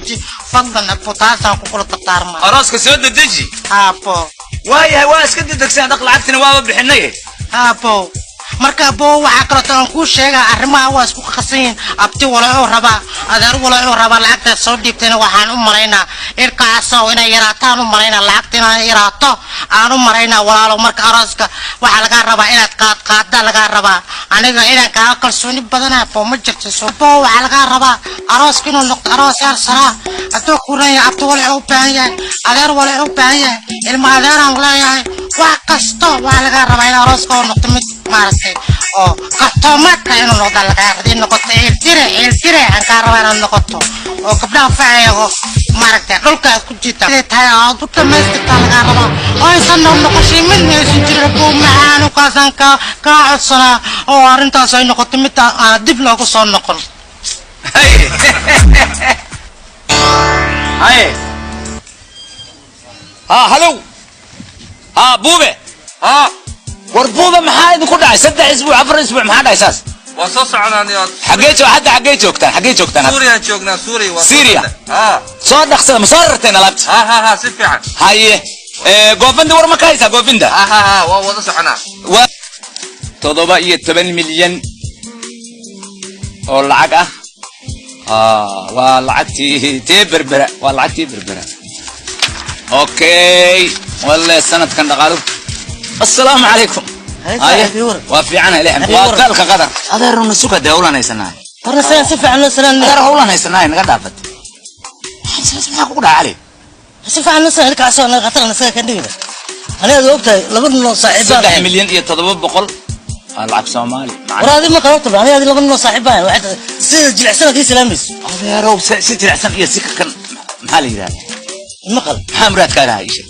دجي فضلا أبو تاسع كقول تطارما أراسك سود دجي أبو واي واس كنت دكسان دق لعبتنا وابا بحنيه أبو marka abo waxa kala taan ku sheega arrimaha waa isku qasayn abti walaalo raba adeer walaalo raba lacagta soo dhibtayna waxaan u maleynaa irkaasoo inay yaraataan u maleynaa lacagtina yaraato aan u maleynaa walaalo marka arooska waxa laga rabaa inaad qaad laga rabaa aniga inaan ka kalsooni badan oo ma jirto soo waxa laga rabaa arooska inuu noqdo aroos yar sara adoo kureeya abti walaalo u baahan yahay adeer walaalo u baahan yahay ilma adeer aan leeyahay wax kasto waxa laga rabaa in arooska uu noqdo mid maartay oo qatomaadka inuu noqdo laga hadii noqoto eeltire aan ka rabaa inuu noqoto oo gabdhaha faayago maartay dhulka ku jita tahay oo dadka meesha laga rabaa oo aysan noqoshay mid meesha jira buu macaan oo kaasan ka codsana oo arintaas ay noqoto mid dib loogu soo noqon hay hallo بوبة وربوبة محايد كل عاي 6 أسبوع 4 أسبوع محايد أساس وصوص عنانيات حقيتو حقي جوكتان سوريا سوريا صار نخسر مصرتين لابت ها سفيعة هاي قوفندا ورما كايسا قوفندا ها وصوص عنا تضرب 7 مليون والعقة والعقتي تبربرة اوكي والله السنة كان دقالو السلام عليكم وفي عنها لحم وقالك قدر هذا رون السوق دولة نيسناي ترى سيف عن سنة ترى هو نيسناي نقدافت ما أقول عليه سيف عن سنة كعسو أنا قتل نسيت كندير أنا ذوقتي لبن صاحبان 6 مليون يتضرب بقول العب سومالي وهذه ما قلت له أنا هذه لبن صاحبان واحد سيد جلعسنا كيس لامس هذا يا روب سيد جلعسنا يا سيك كان محلي ذا المقل حمرات كان هاي شيء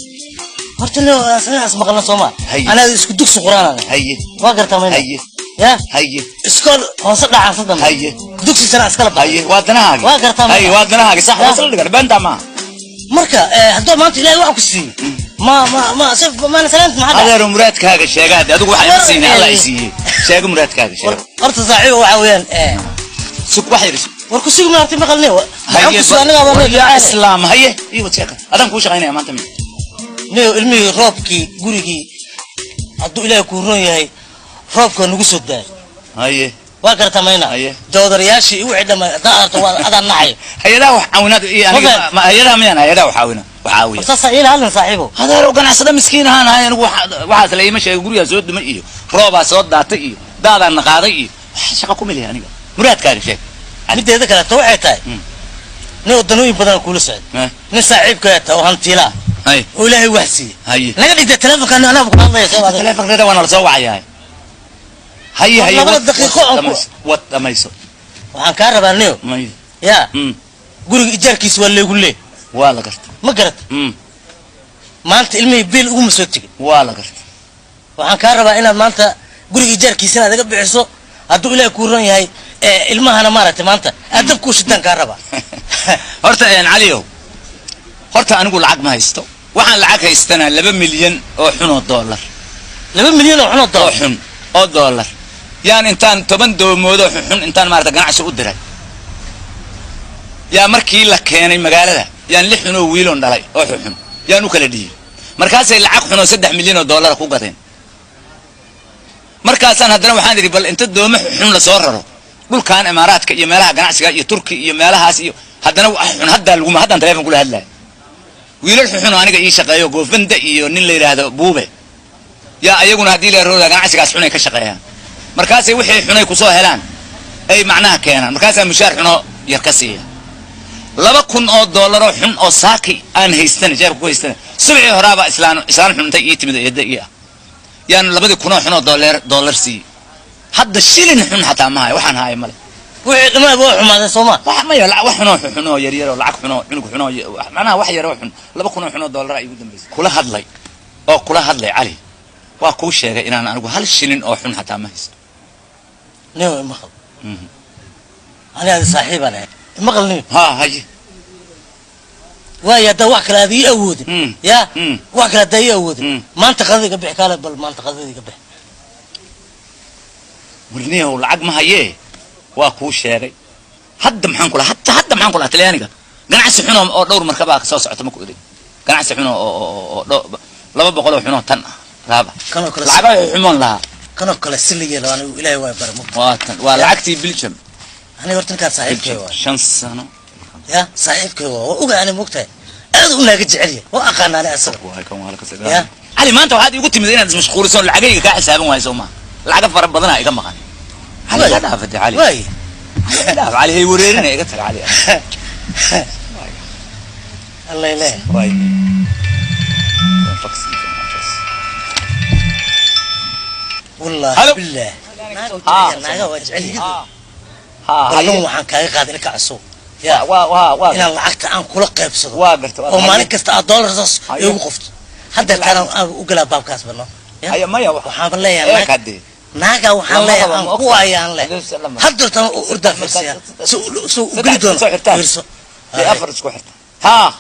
قلت له أنا اسمع قلنا صومال أنا اسكت دكس قرآن هي واقرت مين هي يا هي اسكول هو صدق عصدنا هي دكس سنة اسكال هي وادنا هاي واقرت مين هي وادنا هاي صح وصل لك بنت ما مركا هدول ما أنت لا واقف السين ما شوف ما أنا سلمت مع هذا رمراتك هذا الشيء قاعد أدوق واحد يسيني الله يسيه شيء رمراتك هذا الشيء قرط صاحبه وعويان سوق واحد يرسم وركو سوق ما أرتي مقلني هي يا إسلام هي إيوه تشيك أدم كوش غيني ما أنت مين نيو علمي روبكي غوريكي عدو إلهي كوروني هاي روبكو نقص الدار هي واقرت مينا جودرياشي وعد ما دارت هذا النحي هي ده وحاونات يعني ما هي ده مين هي ده وحاونا وحاوي تصل إلى هذا صاحبه هذا لو كان أصلا مسكين هاي أنا واحد لا يمشي يقول يا زود من إيه روبا صوت داتي دادا النقاضي شقكم اللي يعني مراد كاري شيء بدي هذا كلا توعيتاي نيو دنوي بدل كل سعد نساعد كيتا وهنتيلا هاي ولا هي وحسي هاي نقدر إذا تلفك أنا بقول الله يسوى تلفك ده وأنا رزوع هاي هي دقيقة وتميسو وعن كهرباء نيو يا قولي إيجار كيس ولا يقول لي ولا قرت ما قرت ما أنت علمي بيل مسوتك ولا قرت وعن كهرباء أنا ما أنت قولي إيجار كيس أنا ده بعصو أدو إلى كورني هاي ilmaha ana maartay maanta adab ku shidan ka raba horta aan caliyo horta anigu lacag ma haysto waxaan lacag haystana 2 milyan oo xun oo dollar 2 milyan oo xun oo dollar yaan intaan 10 doomood oo xun intaan maartay ganacsi u diray yaa markii la keenay magaalada yaan 6 xun oo wiiloon dhalay oo xun yaan u kala dhigay markaas ay lacag xun oo 3 milyan oo dollar ku gadeen markaasaan haddana waxaan yiri bal inta doomo xun la soo raro dhulkaan imaaraadka iyo meelaha ganacsiga iyo turki iyo meelahaas iyo haddana xun hadda lagu ma hadan telefoon kula hadlay wiilal xun aniga ii shaqeeyo goofanda iyo nin la yiraahdo buube yaa ayaguna hadii la rooda ganacsigaas xun ay ka shaqeeyaan markaas ay wixii xun ay ku soo helaan ay macnaha keenan markaas ay mushaar xun oo yar ka siiya 2,000 oo dollar oo xun oo saaki aan haystan jeebka ku haystan subci horaaba islaan xunta ii timid eedda ii yaan 2,000 oo xun oo dollar sii hadda shilin xun hataa ma hay waxaan haay male wixii dhamaad waa xumaadeen Soomaa wax ma yar wax xun oo yar yar oo lacag xun oo cunug xun oo macnaha wax yar oo xun 2,000 oo xun oo dollar ay ugu dambeysay kula hadlay cali waa ku sheegay inaan anigu hal shilin oo xun hataa ma haysto noo maqal ana saaxiibana maqalni ha hay وايا ده واحد كلا ذي أود يا واحد كلا ذي أود ما أنت قضي قبح كلا بل ما أنت قضي قبح ورنيه والعق ما هيه واكو شاري حد محن كله حتى محن كله تليانيك ganacsi xuno oo dhowr markaba ka soo socota ma ku idin ganacsi xuno oo 200 xuno tan raaba kanoo kale lacag xumoon laha kanoo kale siliye loo anigu ilaahay waa barmo waa lacagtii Belgium aniga horta ninka saaxiibkay waa 5 sano ya saaxiibkay waa ogaani moogtay aad u naaga jeceliye waa aqaanaani asaga waa kan waa la ka sagaa ali maanta waxaad igu timid inaad mashquulsan lacagayga ka xisaaban wayso ma lacag fara badan iga maqan ali la dhaafay ali way dhaaf ali hay wareerina iga tar ali الله يلاه واي والله بالله ناقه وجعلي والله waxaan kaaga qaaday ilka cusub ya inaan lacagta aan kula qaybsado oo maalin kasta aad dollars igu qofto hadda taan u gala baabkaas bano ay maya waxaan leeyahay naaga waxaan leeyahay aan ku ayaan leeyahay hadda taan u urda fiirsiya soo u geli doono fiirso ay afar isku xirta ha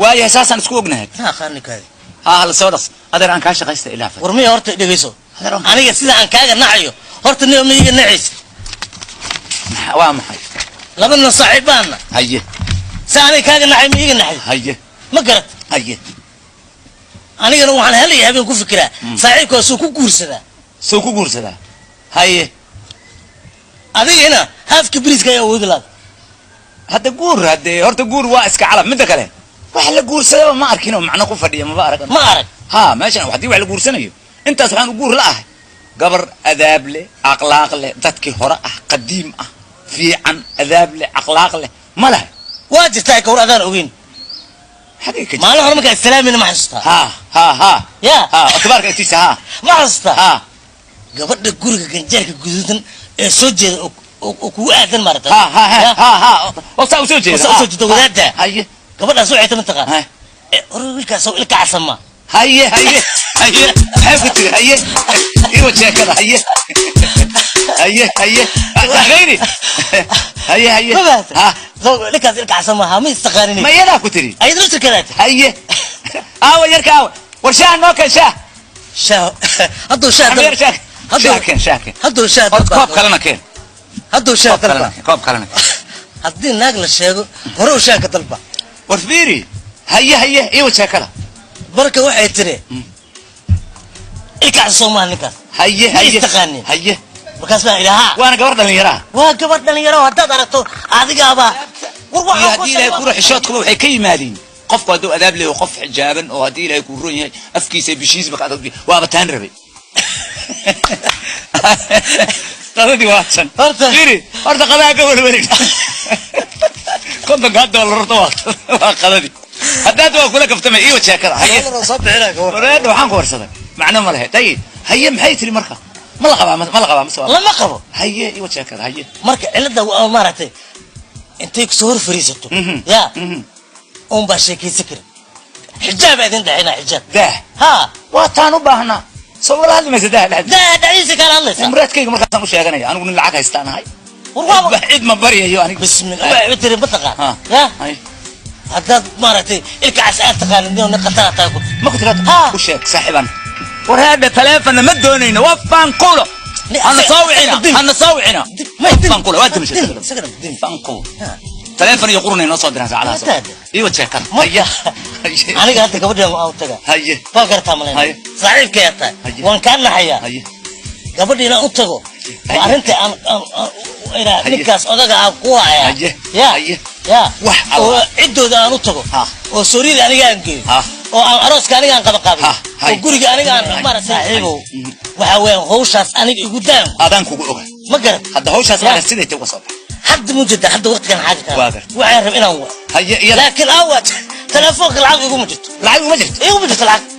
waayo asaasan isku ognahay ha qaanikaadi ha hal soodas adeer aan ka shaqaysta ilaafa warmiya horta dhageyso aniga sida aan kaaga nacayo horta niyo miyiga nacis waa maxay labadna saaxiibana haye saani kaaga nacay miyiga naxay haye ma garat haye anigana waxaan helay habeen ku fikiraa saaxiibka soo ku guursadaa haye adigina haafka biriska ayaa wada hadda guur hadda horta guur waa iska calab mid kale wax la guursado ma arkin oo macna ku fadhiya ma arag ha meeshan waxdii wax la guursanayo intaas waxaan u guur la ahay gabar adaab leh akhlaaq leh dadkii hore ah qadiim ah fiican adaab leh akhlaaq leh ma laha waa jirtaa ka war adaan ogeyn xaqiiqi maalin hore markaa islaamina ma xasuustaa ha ya tabaarka intiisa ha ma xasuustaa ha gabadha guriga ganjeerka guduudan ee soo jeeda oo ku aadan marata ha oo soo jeeda wadaada haye gabadhaas waxay tahay taqaan wiilkaas oo ilka casama haye maxay ku tiri haye iyo jeekada haye غيري هيا ها لك الكعسه ما استقارني ما يدا كتري اي درت كذا هيا يركاو ورشاه نوكل شاه هدو شاه هدو شاه كوب كلنا كين هدو شاه كوب كلنا هدي ناقل شيغو هرو شاه كدلبا ورفيري هيا ايوه شاكله بركه waxay tiri ilka Soomaaliga هيا markaas baa ilaaha waana gabar dhalinyaro hadaad aragto adigaaba war hadii ilaahay ku ruuxishoodku waxay ka yimaadeen qofku haduu adaab leeyo qof xijaaban oo hadii ilaahay ku ruun yahay afkiisa bishiis baka adag waaba taan rabay qadadi waatan horta qadaa gobol wali konton $1 waa qadadi hadaad waa kula kaftama iyo jeekada haye soo bixina wareed waxaan ku warsaday macna ma lahayd tay haye maxay tiri marka ما لقبها مسوا لا قبو هي ايوه شاكر هي marka cilada waa maartay intay ku soo fariisato ya ba sheekaysi kar xijaab aadin dhaxina xijaab ha waa taan u baahna soo walaal ma sadaa dhaxaysi kala Allah umradkayga markaan u sheeganay anigu nin lacag haystaanahay warwaaba cid ma bariyayo anigu bismillah waa tiri bataqaan ya hadad maartay ilka asaad taqaan inuu qatara taako ma ku tiraad ku sheeg saaxiban وهذا تلفون ما دونينا وفان قولوا أنا صوعنا ما فان قولوا وأنت مش فان قول تلفون يقولون إنه صدرنا على هذا إيوه تشكر هيا أنا قلت قبل يوم أو تجا هيا فكر تعملين صحيح كياتا وان كان حيا قبل يوم أو تجا وأنت إلى نكاس أذا قوة يا وعدوا ذا أو تجا وسوري أنا جانكي oo aroos kaaniga aan qaba qaabay oo guriga aniga aan mar saaxiibo waxa weyn hawshaas aniga igu daan adan kugu oga ma garad hadda hawshaas ma sidee tahay wasab hadda mujada hadda waqtigan xaaja ka waxaan rab inaan wa haye laakiin awad telefoonka lacag igu mujirto lacag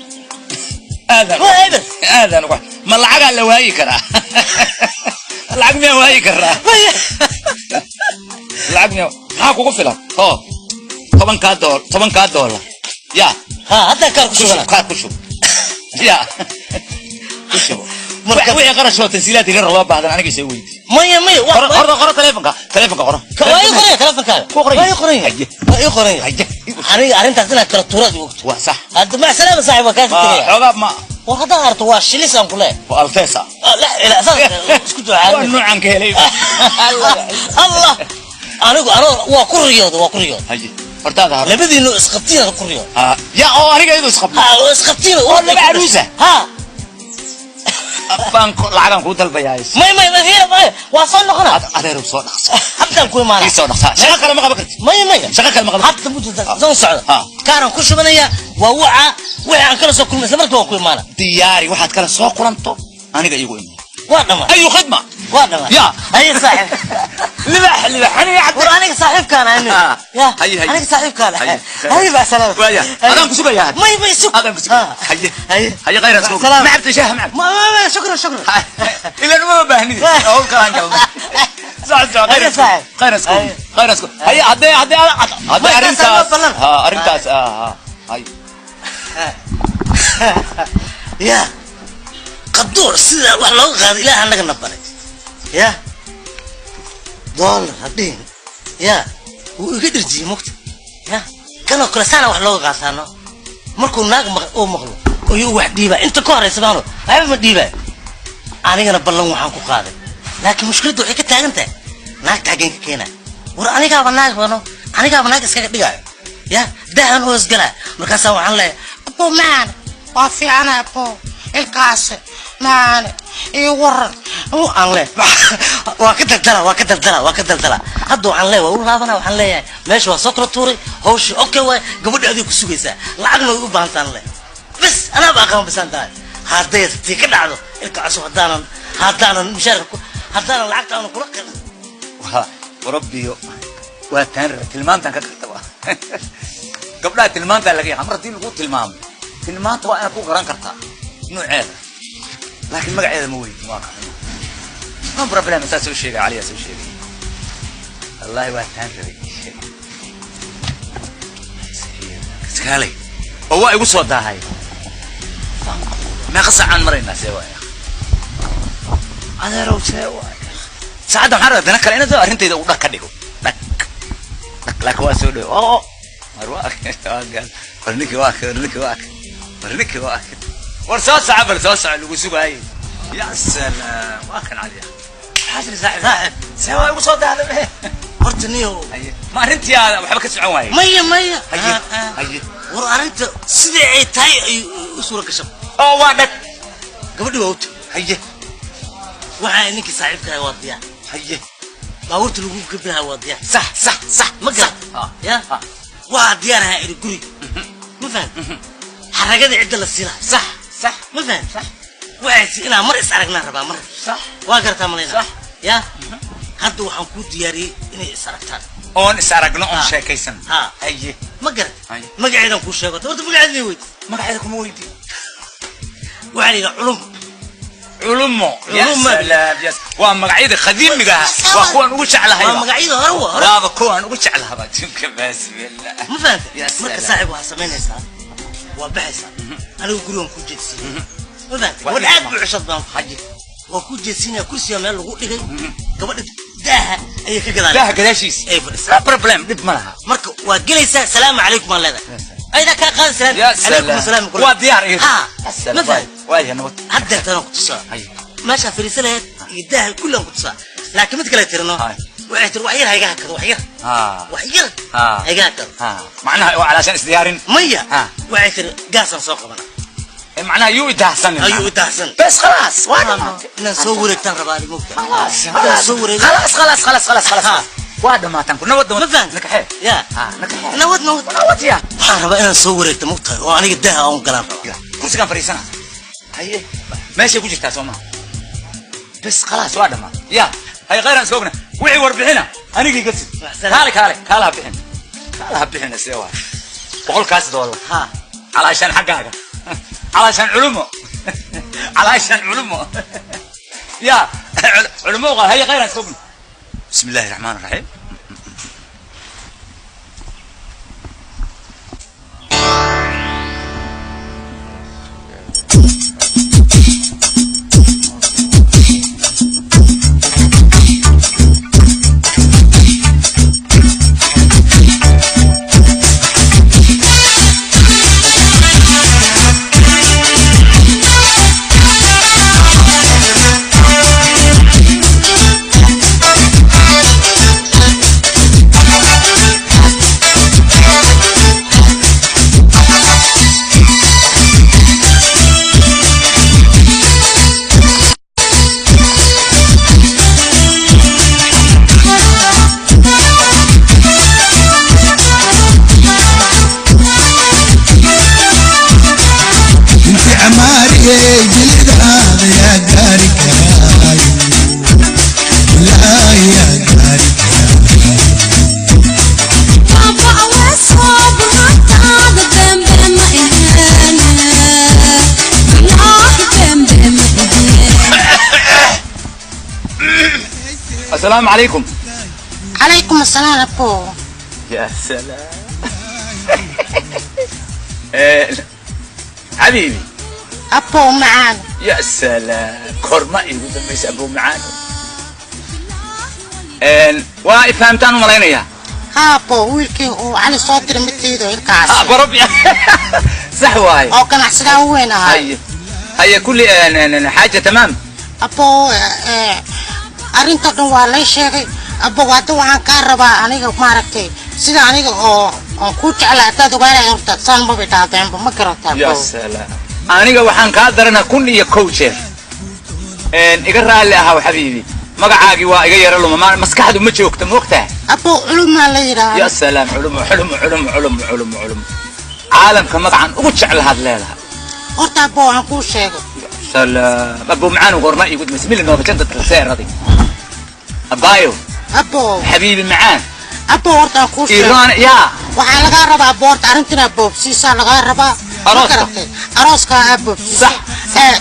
aadan ma lacag la waayi karaa lacag ma waayi karaa lacag ma kugu filan $10 يا ها هذا كاركوشو يا كوشو وي قرش تنسيلات غير رباب بعد انا يسوي مي قرا تليفونك قرا واي انا ارنتاسنا كلا توراد وقت صح هذا مع سلامه صاحبك كيف تري حباب ما وهذا هرت واشليسان كله والفيسا لا اساس اسكتوا عارف نوعا كهلي الله انا وكريود هاي فرتاها لبدينو اسقطينا كوريو يا أنا قاعد أسقط اسقطينا ولا بعروسة ها بانك العالم كود البيايس ما هي ما وصلنا هنا هذا رب صوت حتى نكون معنا يسوي نخسر شغل ما قبلت ما شغل ما قبلت حتى مجد زون سعد كارن كل شبنية ووعى وعن كل سوق كل مسمى توكل معنا دياري واحد كلا سوق قرنتو أنا قاعد يقول وانا أي خدمة وانا يا هي صاحب لبح أنا يعبر أنا صاحب كان أنا يا أنا صاحب كان هي بس سلام ويا أنا كسوق يا ما يسوق هذا كسوق هي غير سوق ما عرفت شيء معك ما شكرا إلا إنه ما بهني أول كلام قبل صح غير سوق هي هذا أرنتاس أرنتاس هاي يا قدور سيدا wax loo qaado ilaaha naga nabaray ya dollar hadin ya uu iga dirjii mugta ya kana kala sana wax loo qaasano markuu naag oo maqlo oo wax dhiiba inta ka horeysa baano ayba ma dhiiba anigana ballan waxaan ku qaaday laakiin mushkiladu waxay ka taagan tahay naag taagan ka keena war aniga naag iskaga dhigayo ya daahan oo isgala markaas waxaan leeyahay abo maan waa fiicana abo ilkaas maan iyo waran aan le waa ka daldala hadda waxaan leeyahay u laabana waxaan leeyahay meesha waa soo kala tuuray hawsha okay way gabadha adiga ku sugaysaa lacagna u baahantaan le bas ana baa qaan bisan tahay haday tii ka dhacdo ilka cusub hadaanan mushaarka hadaanan lacagta aan kula qeyn وربي واتن تلمانتن كقرتوا قبلها تلمانتن لقي حمرتين لو تلمام تلمانت وانا كو قران كرتا نوعيده لكن مقعيده ما ويد ما بروبلم اساسو شيء عليه اساسو شيء الله واتن ربي سكالي هو ايغو سو داهاي ما قص عن مرينا سوايا انا رو سوايا سعد محرد انا كلنا ده arintayda u dhaq ka dhigo dhaq la ka soo dhaw oo marwa qal barniki waa war soo sacab lagu sugay ya salaam waa kan caliya xasan saaxib sawa ugu soo daahday hortaniyo ma arintiyaada waxba ka socon waayay maya haye war arinta sidii ay tahay ay u suura gashay oo waa dhaq gabadhi waa haye waxa ninki saaxiibka waa diyaa haye باورت لو قبلها واضيع صح ما قال يا واضيعها الى غري ما فهم حرقه عيد السيله صح ما فهم صح وعيت انا مر اسرقنا ربا مر صح واقرتها ملينا صح يا هذا waxaan ku diyaariyay inay isaragtaan oon isaragno oon sheekaysan haye ma garan magaceedan ku sheego horta magaceedii weyd magaceeda kuma weydi waxaan culum علمه يا سلام يا ومقعيد خديم مقاها واخوان ugu jeclahay magaciida hore raaba kuwan ugu jeclahay baadinka baas billah ma fahanti marka saaxiib waa sameynaysaa waa baxaysaa anigu gurigan ku jeedsin ma fahanti wadaad buuxshad baan xaji waa ku jeedsinaa kursiga meel lagu dhigay gabadha daaha ay ka gadaan daaha gadaashiis ay fadhisaa problem dib ma laha marka waa gelaysaa salaamu calaykum aan leedahay ayda ka qaad salaam waa diyaar ma fahanti وايه نوت حتى ترى قصه ماشي في رساله يداها كلهم قصه لكن مثل كلا ترنو وعيت وحير هيغا كذا وحير وحير هيغا كذا معناها علشان ازديارين ميه وعيت قاصن سوق بنا معناها يو يدحسن بس خلاص وانا نصورك ترى مو خلاص واحد ما تنكر نود نكحه يا نود يا انا نصورك مقطع وانا قدها اون كلام كرسي كان فريسنا هي ماشي كوجي تاسوما بس خلاص واحد ما يا هي غير اسوقنا وعي وربحنا انا قلت كالها بحنا سوا بقول كاس دولار علشان حقاقه علشان علمه يا علمه هي غير اسوقنا بسم الله الرحمن الرحيم السلام عليكم. عليكم السلام أبو. يا سلام. حبيبي. أبو معانا. يا سلام كورما يقول دميس أبو معانا. وفهمتان وملاينيا. أبو ويلكي وعلي صوتي متيدو الكاس. بربي. صح واي. أو كان أحسن وين هاي. هي كل حاجة تمام. أبو أرنت دوالي شيء أبو وادو عن كهرباء أنا ماركتي سيدا أنا كوش على تدوالي أنت سان ببيتاتين بمكرتها. يا سلام. أنا وحن كادرنا كل يكوشر. إقرأ لي هاو حبيبي. مقعاقي وإغير له ما مسكحده متى وقته. أبو علوم علينا. يا سلام علوم. عالم كمقعن وش على هذا الليلة. أنت أبو عن كل شيء. سلام أبو معانا وقرنا يقول بسم الله إنه بجد السعر هذه. أبايو. أبو. حبيبي معان. أبو أنت عن كل شيء. إيران يا. وعلى غربة أبو أرنتنا أبو بسيسا على غربة. أروسك أبو. صح.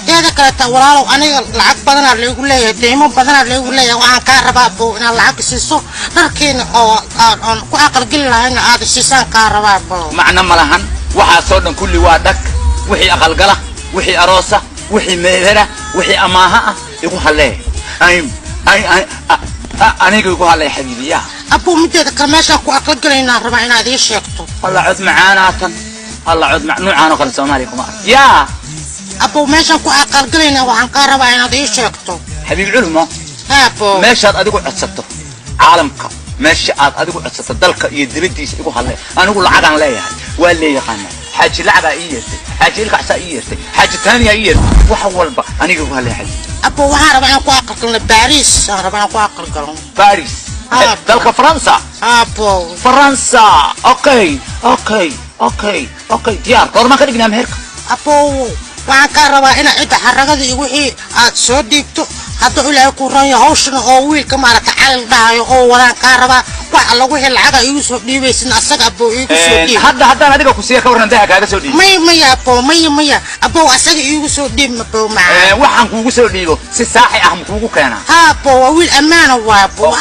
هذا كلا ولالو أنا العق بدنا اللي يقول لي دايما بدنا اللي يقول لي وعن كهرباء أبو أنا العق سيسو لكن أنا كأقل قلة هنا هذا سيسان كهرباء أبو. معنا ملهن وحصلنا كل وادك وحي أقل قلة وحي أروسة وحي مهرة وحي أماها يقول هلا أنا يقول هلا يا حبيبي يا. أبو متى كماشة كأقل قلة ربعنا هذه شيكتو. الله عد معانا الله عد مع نوعنا قال السلام عليكم يا. أبو ماشان كو أقل قلنا وعن كهرباء أنا دي شيكتو. حبيب علمه. أبو. ماشي أديكوا عصته عالمك ماشي أديكوا عصته دلك يدريديس يقول هلا أنا أقول عقان لا يعني ولا يقانا حاجة لعبة إيرتي حاجة لك عصا إيرتي حاجة ثانية إيرتي وحول بقى أنا أقول هلا حاجة. أبو وعرب أنا كو أقل قلنا باريس عرب أنا كو أقل قلنا. باريس. دلك فرنسا. أبو. فرنسا أوكي ديار كور ما كنا مهرك. أبو. وعن كهرباء أنا عند حرقة وحي أتصدقتو هذا إلى كوران يهوشنا أو ويل كمان تعال ده أو ولا كهرباء وعلى وجه العادة يوسف دي بس نسق أبو يوسف دي. هذا هذا كوسيا كورن ده كذا سودي. مية أبو مية أبو أسق يوسف دي أبو معه. وحن كوسا دي له ساحي أهم كوكو كنا. أبو ويل أمانة وأبو.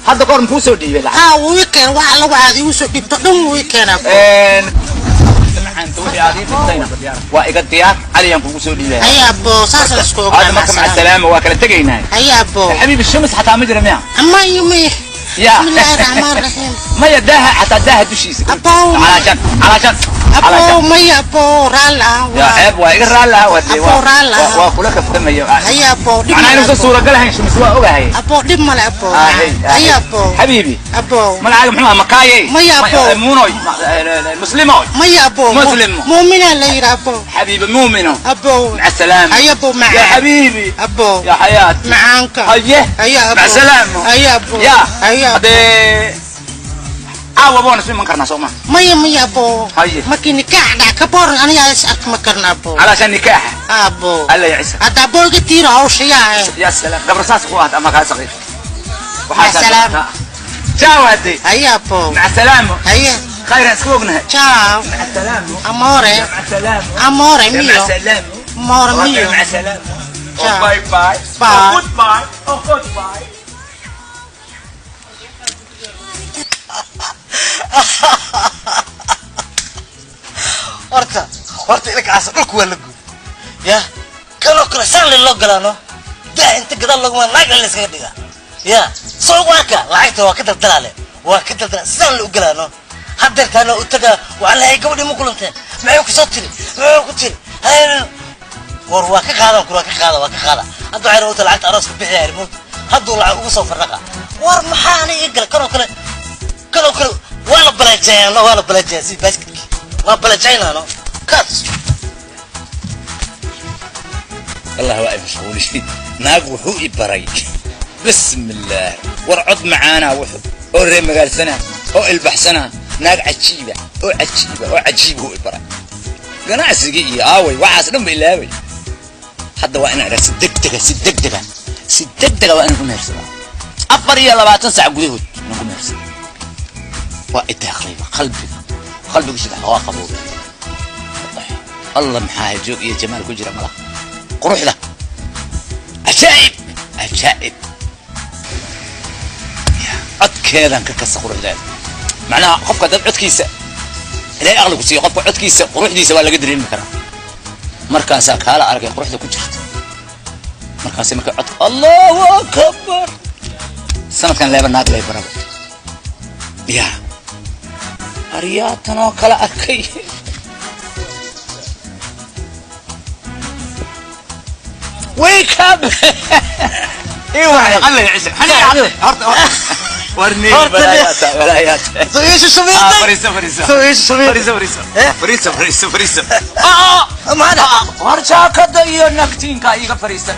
هذا كور مكوسا دي بلا. ويكن وعلى وعد يوسف دي تدوم ويكن أبو. أنت وحي عادي فتينا وإقد ديار علي ينقو سودي له. هيا أبو ساسا سكوك. هذا مع السلامة وأكل تجينا. هيا أبو. حبيب الشمس حتى عمد رميها. أما يومي. يا. بسم الله الرحمن الرحيم. ما يداها حتى داها دشيس. أبو. علشان. أبو ما يا أبو رالا. يا أبو وإقر رالا ودي. أبو رالا. وأقولك فتم يا. هيا أبو. أنا عايز صورة قالها الشمس وأوجهي. أبو دم مال أبو. هيا أبو. حبيبي. أبو. ما العالم محمد مكاي. ما يا أبو. مونوي مسلموي. ما يا أبو. مسلم. مؤمنة ليرا أبو. حبيبي مؤمنه. أبو. مع السلامة. هيا أبو معك. يا حبيبي. أبو. يا حياتي. معانك. هيا. هيا أبو. مع السلامة. هيا أبو. يا. هيا أبو. أبو نسمي من كرنا سوما. ما أبو. هيا. ما كني كعدة كبر أنا يا أسألك ما كرنا أبو. علشان نكاح. أبو. الله يعيسك. هذا أبو كتير أوش يا سلام قبل ساس قوات أما كان صغير. مع السلامة. جاودي. هيا أبو. مع السلامة. هيا. خير اسكوبنا. Ciao. مع السلامة. Amore. مع السلامة. Amore مع mio. السلامة. Amore mio. مع السلامة. Ciao. باي باي. Bye. جود باي. جود باي. horta ilka aas dhulku waa la guud ya kaloo kale saan loo galaano daa inta gadaal laguma naag la iskaga dhiga ya soo waaka lacagta waa ka daldalaale sidaan loo galaano haddeertaana u taga waxaa lahay gabadhii ma kulanteen maxay ku soo tiri war waa ka qaadan kula ka qaada hadda waxay rabtaa lacagta arooska bixi arrimood hadduu lacag ugu soo farraqa war maxaa aniga gal kaloo kale waa la balaajayaan si baasketki waa balaajaynaano كات الله واقف مشغول ناق وحوقي براي بسم الله ورعد معانا وحب أوري مقال سنة أو البحسنة ناق عجيبة هو براي قناع سقيقي آوي وعاس نم إلاوي حتى وأنا على سددقة وأنا كنا هرسلا أفر يلا بقى تنسع قديهود أنا كنا هرسلا وإنت يا قلبي شد حواقب الله محاها جوق يا جمال كجرة ملا قروح له عجائب codkeedan ka kasa quruxdeeda macnaha qofka dad codkiisa ilaahay aqli ku siiyo qofka codkiisa quruxdiisa waa laga dareemi karaa markaasaa kaala aragay quruxda ku jirta markaasay markay cod allahu akbar sanadkan leeba naag lay baraba ya aryaatan oo kala arkay wake up ايه واحد خلي يعيش ورني ولايات ايش الشمير فريسة ما هذا ورجع كده ينكتين كايغا فريسة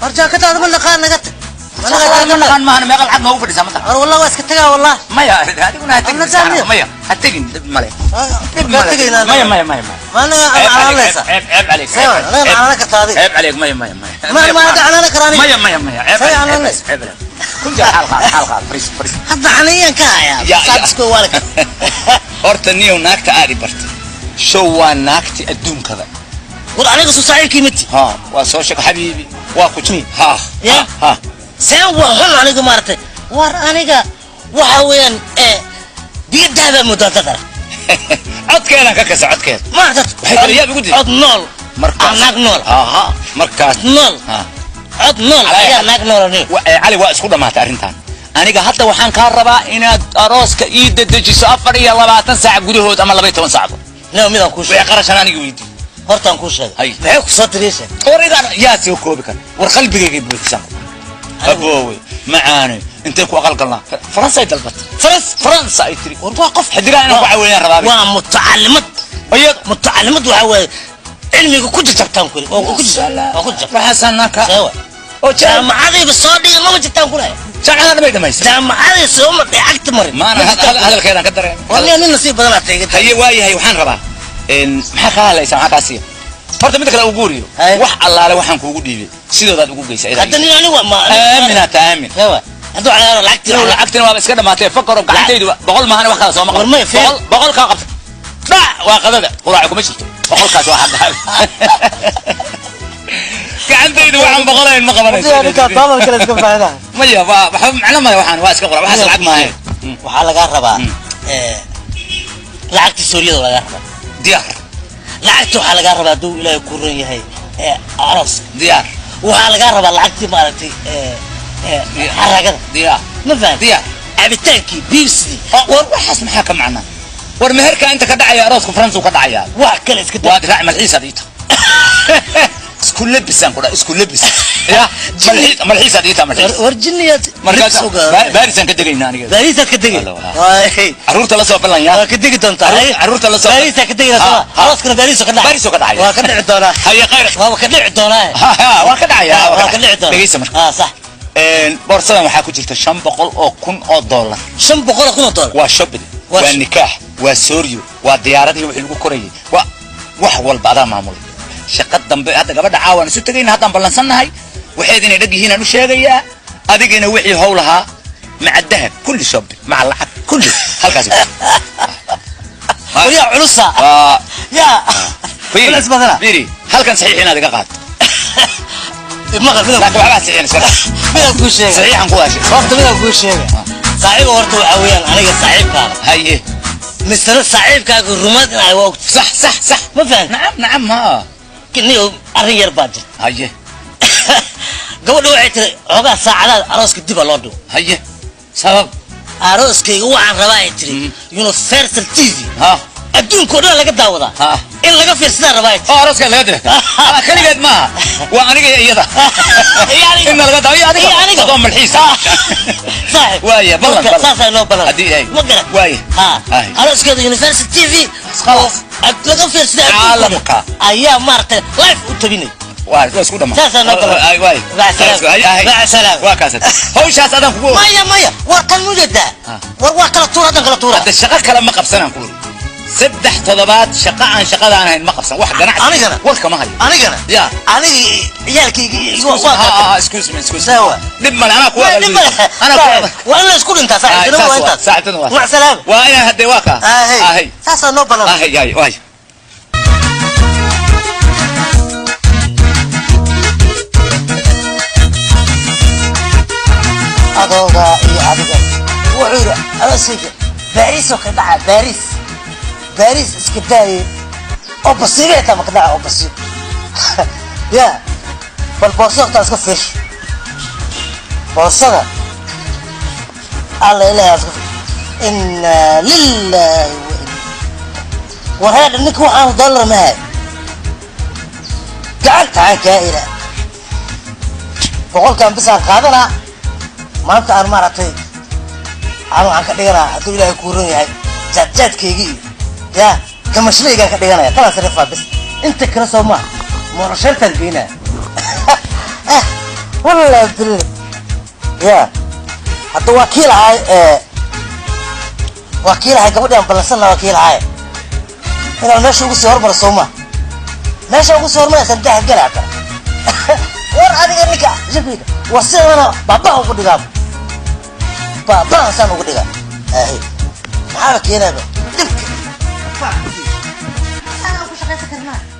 ارجع كده انا لقان نقت انا كان ما انا ما قال ما هو فريسة متى والله واسكتها والله ما يا هذه وانا هتجي ما يا هتجي مالك ما ما انا عيب عليك انا كتادي عيب عليك ما ما انا كراني ما عيب عليك كل جا حلقة فريس هذا عنيا كايا صادسكو والك horta naagta aad bartay show waa naagti adduun kada war aniga soo saaciilkii miti ha waa soo sheeg habiibi waa ku jimi ha seen waa aniga maartay war aniga waxa weeyaan biyadaaba mudadada codkeena ka kasa codkeeda maartay waxay kala yaab ugu cod nool markaas naag nool markaas nool cod nool ayaa naag nool cali waa isku dhamaatay arrintan aniga hadda waxaan ka rabaa inaad arooska ii dedejiso 24 saac gudahood ama 12 saac midaan ku sheegay qarashan aniga weydii hortaan ku sheegay maxay ku soo tiriyay origan yaa soo koobi kan war qalbigayga buuxsan aboowe macaani intee ku aqal galnaa faransa dalbat faransa ay tiri war waa qof xadiraa inaan ku caawiyaan rabaa waa mutacallimad ayad mutacallimad waxa weey cilmiga ku jirtaan kuri oo ku jirtaan waxasanaka oo jaamacadii soo dhigay ma jirtaan kuri jaamacada bay dhamaysan jaamacadii soo ma dhacagta marin ma ana hadalkeedan ka dareen waliya nin nasiib badan aad tagay haye waayahay waxaan rabaa maxaa ka hadlaysaa maxaa kaasiya horta mid kale ugu riyo wax allaale waxaan kuugu dhiibay sidoodaad ugu geysaa hadda nin aniga waa ma aamina taamin hadda calaaro lacagtina waa iska dhamaatay fakaro gacantaydu 100 maahan wax kala soo maqal 100 ka qabta dhac waa qadada quraac kuma jirto 100 kaas waa hadda gacantaydu waxaan boqolayn ma qabanayso ninka tabar kale iska faahada maya waxa macna ma waxaan waa iska qura waxa lacag maahay waxa laga rabaa lacagti Suuriyada laga rabaa diyaar lacagti waxa laga rabaa duu Ilaahay ku ran yahay aroos diyaar waxa laga rabaa lacagti maaragtay haragada diyaar ma fahad diyaar abitaanki biibsi war waxaas maxaa ka macna war meherka inta ka dhacaya arooska Faransa ka dhacaya wax kale iska waa diraac malxiis adiita isku labisan kula isku labis ya malxiis adiita malxiis warjiniyad markaas baarisan ka dagayna aniga baarisan ka dagay aruurta la soo balan ya ka dagi doonta aruurta la soo baarisan ka dagayna arooskana baarisan ka dhacay baarisan ka dhacay waa ka dhici doona haya khayr waa ka dhici doona waa ka dhacaya waa ka dhici doona dhageysa marka sax boorsadan waxaa ku jirta 500 oo kun oo dollar 500 kun oo dollar waa shopping waa nikaax waa sooriyo waa diyaaradii wixii lagu korayay waa wax walba adaa maamulay shaqad dambe hadda gabadha caawan isu tagayna haddaan ballansanahay waxayd inay dhag yihiin aan u sheegayaa adigina wixii howlaha maca dahab kulli shopping maca lacag kulli halkaas يا علوسة يا فيري فيري هل كان صحيح هنا دقيقة المغرب لكن وحبها صحيح مين أقول شيء صحيح نقول شيء وقت مين أقول شيء صاحب ورطة وعويان أنا صاحب كذا هاي مستر صاحب كذا الرماد أنا وقت صح ما فهم نعم ها كني أرير باجي هاي قبل وعيت عقا ساعات أروس كديب اللودو هاي سبب أروس كي هو عن روايتي يونيفرسال تيفي ها الدون كله لقى داودا إن لقى في سنة روايتي أروس كان لقى أنا كل قد ما وأنا جاي يدا يعني إن لقى داوي يعني قدام الحيس صاحب وايه بلن صاحب لو بلن هدي هاي مقرأ وايه أروس كده يونيفرسال تيفي خلاص لقى في سنة عالمك أيام مارتن لايف وتبيني واي بس كده ما ساسا نقول اي واي مع السلامة مع السلامة واكاسد هو شات هذا فوق مايا وكان موجود وكلا طورة هذا كلا طورة هذا الشقة كلام ما قبسنا نقول سبح تضبات شقة عن شقة أنا ما قبسنا واحد جناح أنا جنا وش كمان أنا جنا يا أنا يالك اسكوز مي سوا لما أنا كوا أنا وأنا اسكول أنت ساعتين مع السلامة وأنا هدي واكا هاي ساسا نوبل هاي واي adooga iyo adiga wuxuu alasayga باريس وكذا باريس اسكتاي او بسيطه ما كذا او بسيط يا بالبوصه تاسك فيش بوصه الله لا ان لله وهذا انك وحان دولار ما هي قعدت على كائنه بقول كان بس قادنا ما انت مرتين أنا كدينا أقول لك كورن يا جد كيجي يا كمشلي جا كدينا كلا صرفة بس أنت كرسوا ما مرشل تلقينا والله بال يا حتى وكيل هاي قبل يوم بلسنا وكيل هاي هنا ناشوا بسيار برسوما ناشوا بسيار ما سنتها الجرعة ور هذه النكاح جبيدة وصلنا بابا هو كده جاب بابا سامو كده هاي معاك هنا بقى أنا أقول شغلة كرنا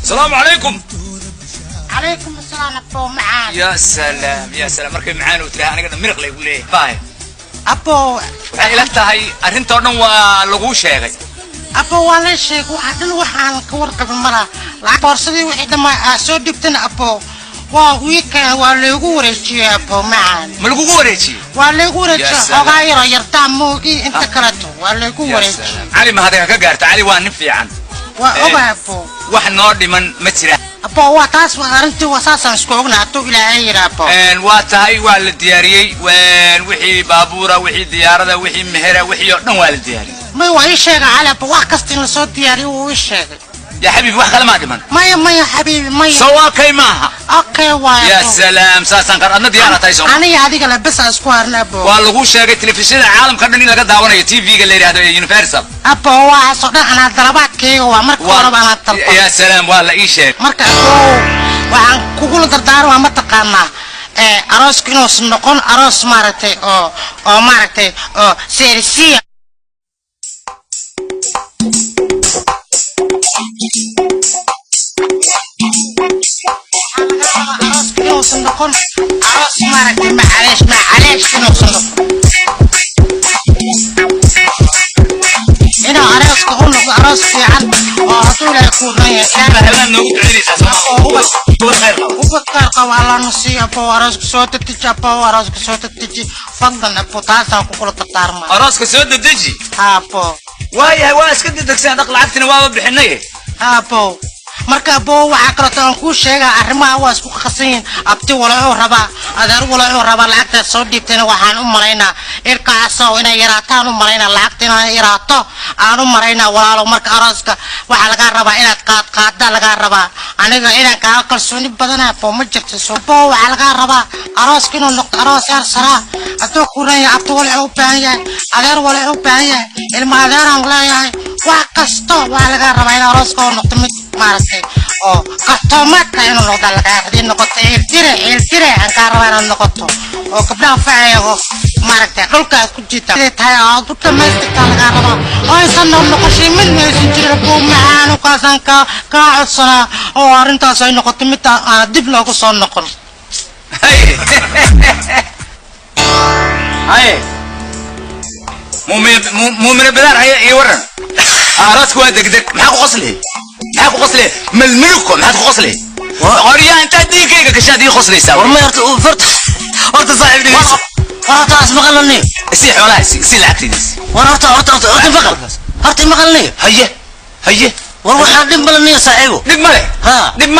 السلام عليكم. عليكم السلام أبو معان. يا سلام يا سلام مركب معانا وتلاقي أنا كده مرق لي يقول إيه باي أبو إلى هاي أنت أنا ولغو شيء أبو ولا شيء وحدنا وحنا كورك بالمرة لا بارسلي وحده ما سود جبتنا أبو وويك ولغو ورشي أبو معان ملغو ورشي ولغو ورشي أغير يرتاموكي أنت كرتو ولغو ورشي علي ما هذا كجارت علي وانفي عن وأبا أبو واحد نادي من متره أبو واتاس وأنت واساسا سكونا تو إلى عير أبو واتهاي والدياري وحي بابورة وحي ديارة وحي مهرة وحي والدياري ما هو إيش على أبو وقستين صوت دياري وإيش يا حبيبي واحد ما دمن ما يا حبيبي ما سواكي معها اوكي واي يا سلام ساسان قرأنا ديارة تايسون انا يا هذيك لبس اسكوار نبو والله شاغي تلفزيون العالم كدني لقى داونيه تي في اللي هذا يونيفرسال ابو waa sodhan ana dalabaadkayga waa marka hore baan talba يا سلام والله اي شيء marka waxaan kugu dardaarmaa ma taqaanaa arooska inuu noqon aroos maaragtay oo maaragtay oo seerisiya عروس نكون عروس مارك معليش كنو صندوق هنا عروس كون عروس في عن وهطول يكون هي هلا نقول عيني هو خير قوالا نصي أبو عروس كسوت تجي أبو عروس كسوت تجي فضل أبو تاسع كقول تطارما عروس كسوت تجي أبو واي واس كنت دكسان دق لعبتنا واب بحنيه أبو marka boo waxa kala taan ku sheega arrimaha waa isku qasin abti walaalo raba adeer walaalo raba lacagta soo dhiibtayna waxaan u maleynaa irkaasoo inay yaraataan u maleynaa lacagtina yaraato aan u maleynaa walaalo marka arooska waxa laga rabaa inaad qaad laga rabaa aniga inaan ka kalsooni badan boo ma jirto soo boo waxa laga rabaa arooska inuu noqdo aroos yar sara adoo kuuraya abti walaalo u baahan yahay adeer walaalo u baahan yahay ilma adeer aan leeyahay wax kasto waxa laga rabaa in arooska uu noqdo mid maaragtay oo qastoomaka inuu noqdo laga hadii noqoto eeltire aan ka rabaa inuu noqoto oo gabdhaha faayago maaragtay dhulka ku jita tahay oo dadka meesha laga rabaa oo aysan noqoshay mid meesha jira buu macaan ka sanka ka codsana oo arintaas ay noqoto mid dib loogu soo noqon hay مؤمن بدار هي ورن راسك وادك دك ما قصلي ما قصلي من الملكم ما قصلي قرية انت ديك كشادي خصلي يساوي ورما فرت صاحب لي ورطة اسمع قلني سي حولا سي العكس ورطة فقر هرتي مقلني هي والله دم بلني صاحبه دم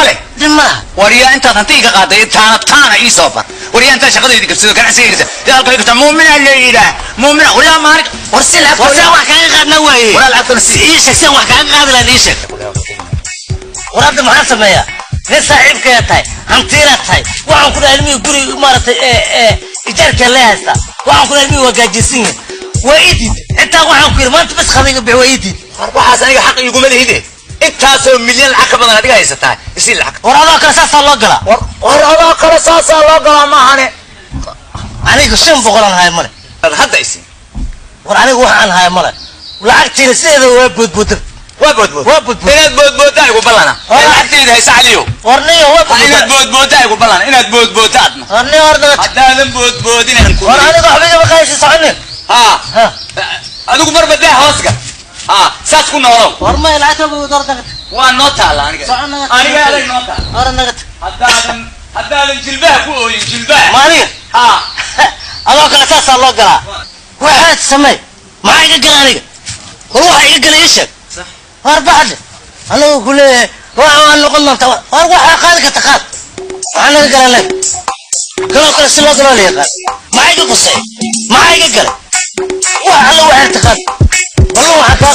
ماله وريا انت تنتيك قاضي تانا اي سوبر وريا انت شقدي كبسيدو كان سيرته يا قلبك مؤمن الليله مؤمن ولا مارك ورسل wax kaga qaadna way wala lacagta si ii sheegsan wax kaga qaad la ii sheeg waraabda maxaa sameeyaa nin saaxiibka tahay hantiira tahay waxaan ku dhahay guri maartay ijarka leeysta waxaan ku dhahay wagaajisin وإيدي أنت وحنا كير ما أنت بس خذيك بعويدي أربعة سنة حق يقوم لي هدي أنت سو مليون عقبة أنا دقيقة يستاهل يصير العقبة ورا كرساس الله قلا ورا كرساس الله قلا ما هني عليك شنو بقولن هاي مله هذا يصير ورا عليك وحن هاي مله ولعقتي نسيده وبود إناد بود يقول بلنا لعقتي ده يسعليو ورني هو إناد بود يقول بلنا إناد بود أدنى ورني ورنا هذا بود إنه نكون ورا عليك حبيبي ما كايش يسعني ها أدوك مرة بديه هوسك ساس كنا ورا ورما يلعتوا بودرتك والنوتة لا أنا قاعد نوتة ورنا هذا الجلبة كوي جلبة مالي الله كرساس الله قلا واحد سمي ما يقدر عليك وروح يقدر يشك صح أربعة أنا أقول له وأنا قلنا توا أروح أقالك تقال أنا قال لك كلام سلوا قالوا لي قال ما يقدر قصي ما يقدر وأنا واحد تقال والله حكى